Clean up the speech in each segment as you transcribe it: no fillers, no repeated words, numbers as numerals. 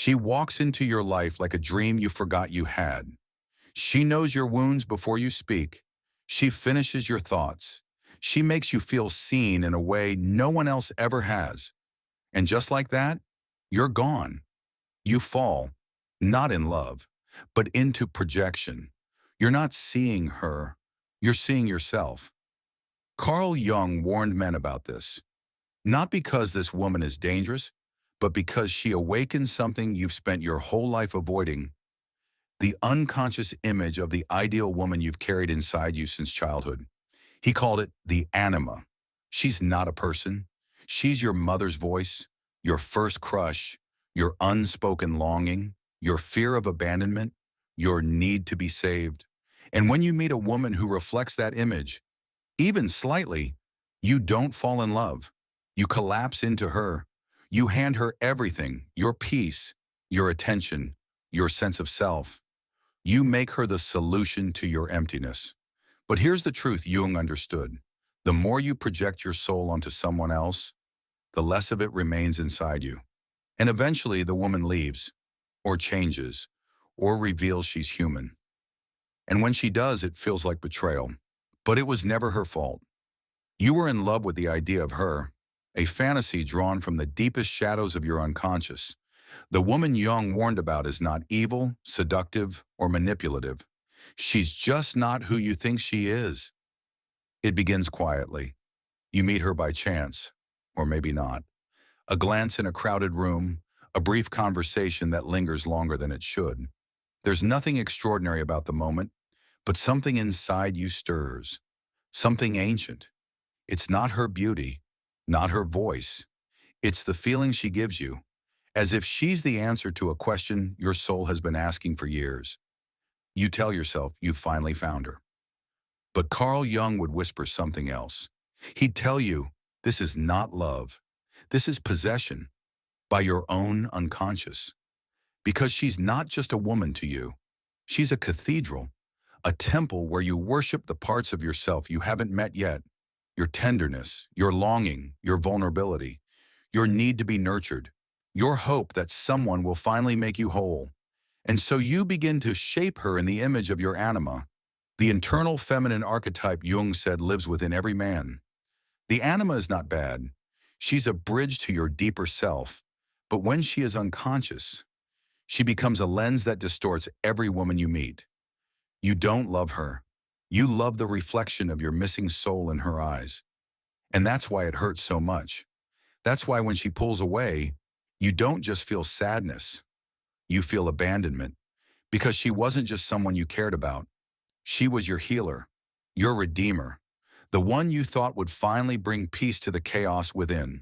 She walks into your life like a dream you forgot you had. She knows your wounds before you speak. She finishes your thoughts. She makes you feel seen in a way no one else ever has. And just like that, you're gone. You fall, not in love, but into projection. You're not seeing her, you're seeing yourself. Carl Jung warned men about this, not because this woman is dangerous, but because she awakens something you've spent your whole life avoiding, the unconscious image of the ideal woman you've carried inside you since childhood. He called it the anima. She's not a person. She's your mother's voice, your first crush, your unspoken longing, your fear of abandonment, your need to be saved. And when you meet a woman who reflects that image, even slightly, you don't fall in love. You collapse into her. You hand her everything, your peace, your attention, your sense of self. You make her the solution to your emptiness. But here's the truth Jung understood. The more you project your soul onto someone else, the less of it remains inside you. And eventually the woman leaves, or changes, or reveals she's human. And when she does, it feels like betrayal. But it was never her fault. You were in love with the idea of her, a fantasy drawn from the deepest shadows of your unconscious. The woman Jung warned about is not evil, seductive, or manipulative. She's just not who you think she is. It begins quietly. You meet her by chance, or maybe not. A glance in a crowded room, a brief conversation that lingers longer than it should. There's nothing extraordinary about the moment, but something inside you stirs. Something ancient. It's not her beauty, not her voice. It's the feeling she gives you, as if she's the answer to a question your soul has been asking for years. You tell yourself you've finally found her. But Carl Jung would whisper something else. He'd tell you, this is not love. This is possession by your own unconscious. Because she's not just a woman to you. She's a cathedral, a temple where you worship the parts of yourself you haven't met yet. Your tenderness, your longing, your vulnerability, your need to be nurtured, your hope that someone will finally make you whole. And so you begin to shape her in the image of your anima, the internal feminine archetype Jung said lives within every man. The anima is not bad. She's a bridge to your deeper self. But when she is unconscious, she becomes a lens that distorts every woman you meet. You don't love her. You love the reflection of your missing soul in her eyes. And that's why it hurts so much. That's why when she pulls away, you don't just feel sadness. You feel abandonment. Because she wasn't just someone you cared about. She was your healer, your redeemer, the one you thought would finally bring peace to the chaos within.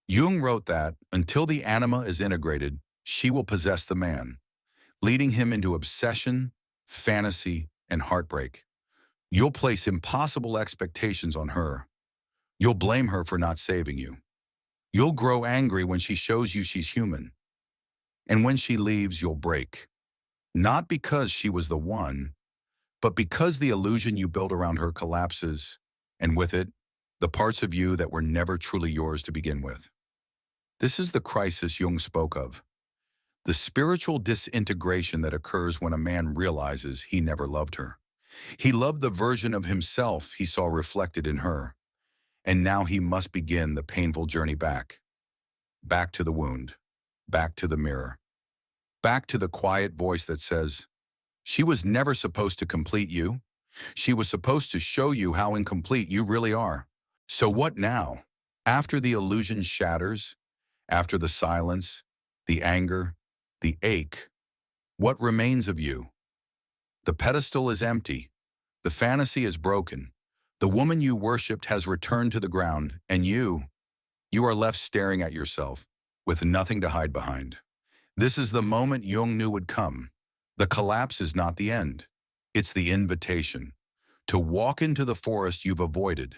Jung wrote that, until the anima is integrated, she will possess the man, leading him into obsession, fantasy, and heartbreak. You'll place impossible expectations on her. You'll blame her for not saving you. You'll grow angry when she shows you she's human. And when she leaves, you'll break. Not because she was the one, but because the illusion you built around her collapses, and with it, the parts of you that were never truly yours to begin with. This is the crisis Jung spoke of. The spiritual disintegration that occurs when a man realizes he never loved her. He loved the version of himself he saw reflected in her. And now he must begin the painful journey back. Back to the wound. Back to the mirror. Back to the quiet voice that says, she was never supposed to complete you. She was supposed to show you how incomplete you really are. So what now? After the illusion shatters, after the silence, the anger, the ache, what remains of you? The pedestal is empty. The fantasy is broken. The woman you worshipped has returned to the ground, and you are left staring at yourself with nothing to hide behind. This is the moment Jung knew would come. The collapse is not the end. It's the invitation to walk into the forest you've avoided,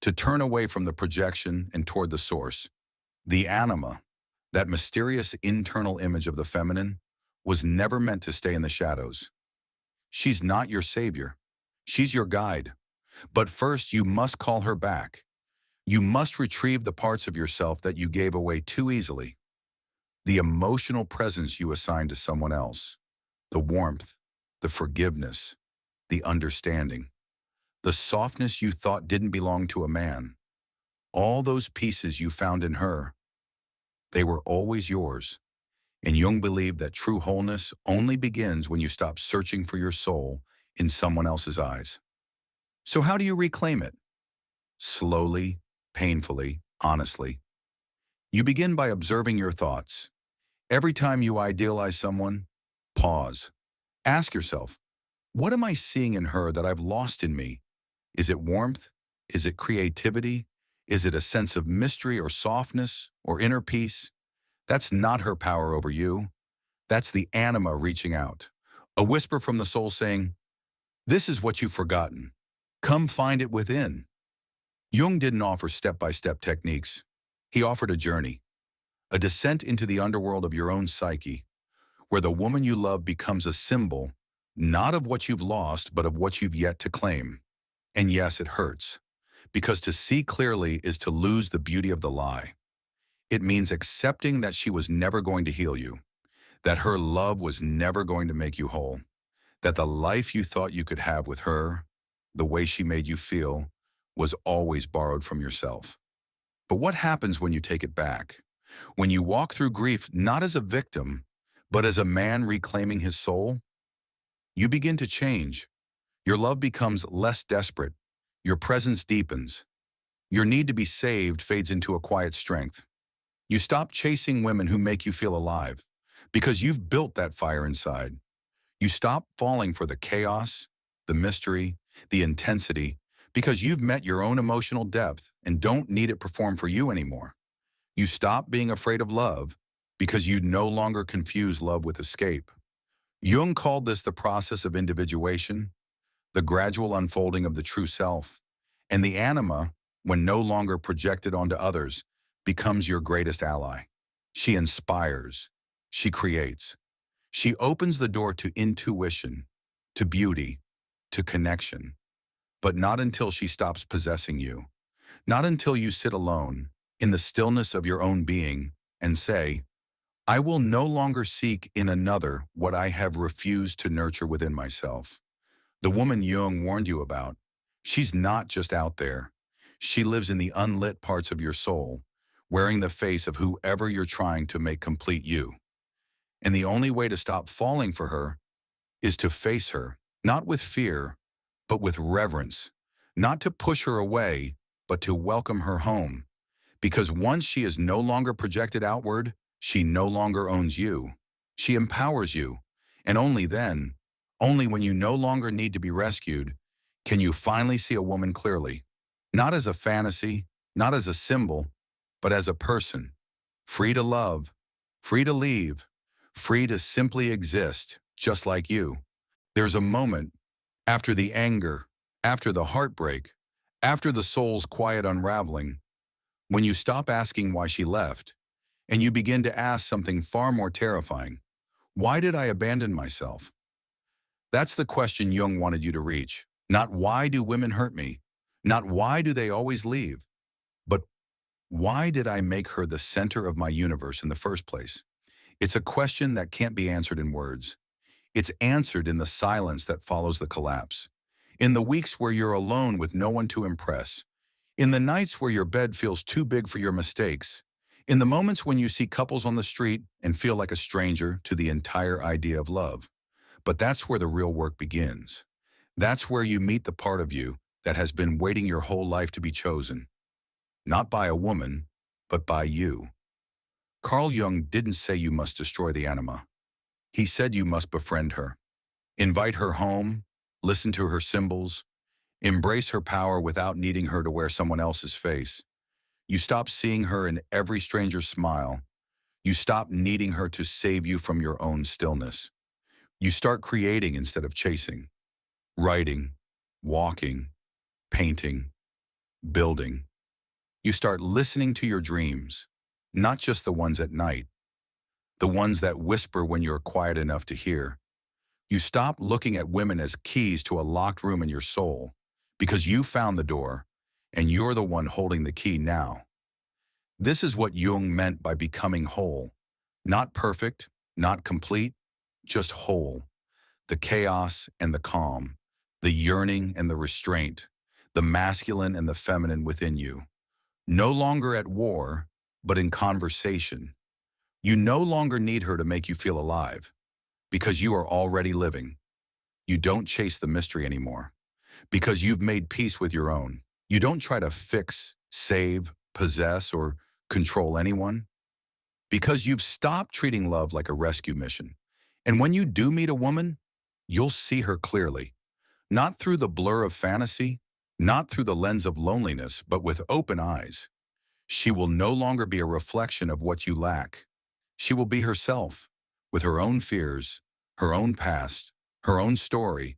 to turn away from the projection and toward the source. The anima, that mysterious internal image of the feminine, was never meant to stay in the shadows. She's not your savior. She's your guide. But first, you must call her back. You must retrieve the parts of yourself that you gave away too easily. the emotional presence you assign to someone else, the warmth, the forgiveness, the understanding, the softness you thought didn't belong to a man. All those pieces you found in her, they were always yours. And Jung believed that true wholeness only begins when you stop searching for your soul in someone else's eyes. So how do you reclaim it? Slowly, painfully, honestly. You begin by observing your thoughts. Every time you idealize someone, pause. Ask yourself, what am I seeing in her that I've lost in me? Is it warmth? Is it creativity? Is it a sense of mystery or softness or inner peace? That's not her power over you. That's the anima reaching out. A whisper from the soul saying, this is what you've forgotten. Come find it within. Jung didn't offer step-by-step techniques. He offered a journey, a descent into the underworld of your own psyche, where the woman you love becomes a symbol, not of what you've lost, but of what you've yet to claim. And yes, it hurts, because to see clearly is to lose the beauty of the lie. It means accepting that she was never going to heal you, that her love was never going to make you whole, that the life you thought you could have with her, the way she made you feel, was always borrowed from yourself. But what happens when you take it back? When you walk through grief not as a victim, but as a man reclaiming his soul? You begin to change. Your love becomes less desperate. Your presence deepens. Your need to be saved fades into a quiet strength. You stop chasing women who make you feel alive, because you've built that fire inside. You stop falling for the chaos, the mystery, the intensity, because you've met your own emotional depth and don't need it performed for you anymore. You stop being afraid of love because you no longer confuse love with escape. Jung called this the process of individuation, the gradual unfolding of the true self, and the anima, when no longer projected onto others, becomes your greatest ally. She inspires. She creates. She opens the door to intuition, to beauty, to connection. But not until she stops possessing you. Not until you sit alone, in the stillness of your own being, and say, I will no longer seek in another what I have refused to nurture within myself. The woman Jung warned you about, she's not just out there. She lives in the unlit parts of your soul, wearing the face of whoever you're trying to make complete you. And the only way to stop falling for her is to face her, not with fear, but with reverence, not to push her away, but to welcome her home. Because once she is no longer projected outward, she no longer owns you. She empowers you. And only then, only when you no longer need to be rescued, can you finally see a woman clearly. Not as a fantasy, not as a symbol, but as a person. Free to love, free to leave, free to simply exist, just like you. There's a moment, after the anger, after the heartbreak, after the soul's quiet unraveling, when you stop asking why she left, and you begin to ask something far more terrifying. Why did I abandon myself? That's the question Jung wanted you to reach. Not why do women hurt me? Not why do they always leave? But why did I make her the center of my universe in the first place? It's a question that can't be answered in words. It's answered in the silence that follows the collapse. In the weeks where you're alone with no one to impress. In the nights where your bed feels too big for your mistakes. In the moments when you see couples on the street and feel like a stranger to the entire idea of love. But that's where the real work begins. That's where you meet the part of you that has been waiting your whole life to be chosen. Not by a woman, but by you. Carl Jung didn't say you must destroy the anima. He said you must befriend her. Invite her home, listen to her symbols, embrace her power without needing her to wear someone else's face. You stop seeing her in every stranger's smile. You stop needing her to save you from your own stillness. You start creating instead of chasing. Writing, walking, painting, building. You start listening to your dreams, not just the ones at night, the ones that whisper when you're quiet enough to hear. You stop looking at women as keys to a locked room in your soul, because you found the door, and you're the one holding the key now. This is what Jung meant by becoming whole, Not perfect, not complete, just whole. The chaos and the calm, the yearning and the restraint, the masculine and the feminine within you. No longer at war, but in conversation. You no longer need her to make you feel alive, because you are already living. You don't chase the mystery anymore, because you've made peace with your own. You don't try to fix, save, possess, or control anyone, because you've stopped treating love like a rescue mission. And when you do meet a woman, you'll see her clearly, not through the blur of fantasy, not through the lens of loneliness, but with open eyes. She will no longer be a reflection of what you lack. She will be herself, with her own fears, her own past, her own story,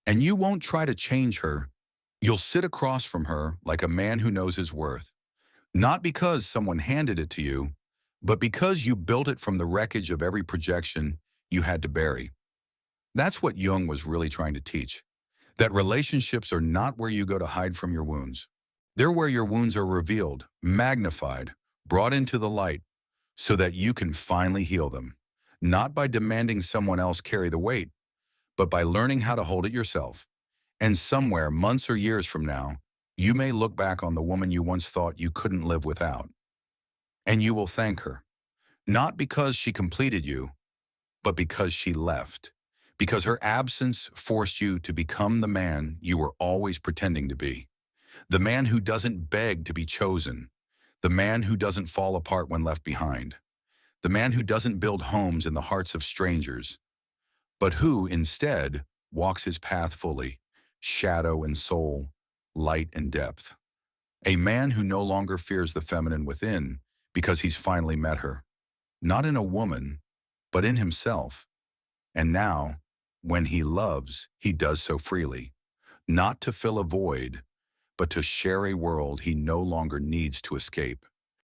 and you won't try to change her. You'll sit across from her like a man who knows his worth, not because someone handed it to you, but because you built it from the wreckage of every projection you had to bury. That's what Jung was really trying to teach, that relationships are not where you go to hide from your wounds. They're where your wounds are revealed, magnified, brought into the light, so that you can finally heal them, not by demanding someone else carry the weight, but by learning how to hold it yourself. And somewhere, months or years from now, you may look back on the woman you once thought you couldn't live without, and you will thank her, not because she completed you, but because she left, because her absence forced you to become the man you were always pretending to be, the man who doesn't beg to be chosen, the man who doesn't fall apart when left behind, the man who doesn't build homes in the hearts of strangers, but who, instead, walks his path fully, shadow and soul, light and depth. A man who no longer fears the feminine within because he's finally met her, not in a woman, but in himself. And now, when he loves, he does so freely, not to fill a void, but to share a world he no longer needs to escape.